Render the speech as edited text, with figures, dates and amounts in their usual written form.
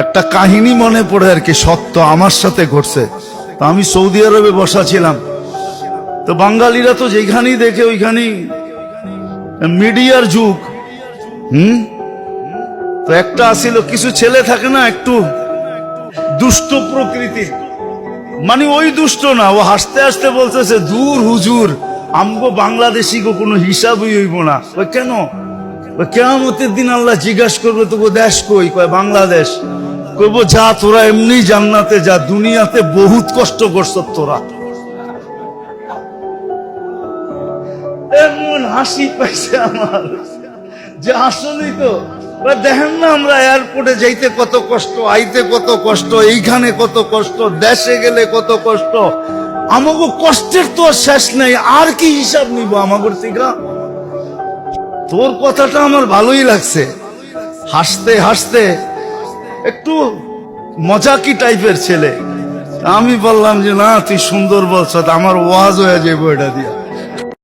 একটা কাহিনী মনে পড়ে আর কি, সত্য আমার সাথে ঘটছে। তো আমি সৌদি আরবে বসা ছিলাম, তো বাঙালিরা তো যেখানেই দেখে ওইখানেই মিডিয়ার যুগ। তো একটা আসিল, কিছু ছেলে থাকে না একটু দুষ্ট প্রকৃতির, মানে ওই দুষ্ট না, ও হাসতে হাসতে বলতেছে, দূর হুজুর, আমগো বাংলাদেশি গো কোনো হিসাবই হইব না। ওই কেন? ওই কিয়ামতের দিন আল্লাহ জিজ্ঞাসা করবে, তোকে দেশ কই? কয় বাংলাদেশ। কইব যা, তোরা এমনি জান্নাতে যা, দুনিয়াতে বহুত কষ্ট করছ তোরা। এমন হাসি পাইছে আমার যে আসলেই তো দেখেন না, আমরা এয়ারপোর্টে যাইতে কত কষ্ট, আইতে কত কষ্ট, এইখানে কত কষ্ট, দেশে গেলে কত কষ্ট। আমাকে কষ্টের তো শেষ নেই, আর কি হিসাব নিব আমাদের থেকে? তোর কথাটা আমার ভালোই লাগছে, হাসতে হাসতে একটু মজাকি টাইপের ছেলে। আমি বললাম যে না, তুই সুন্দর বলছ, আমার ওয়াজ হয়ে যাবো এটা দিয়া।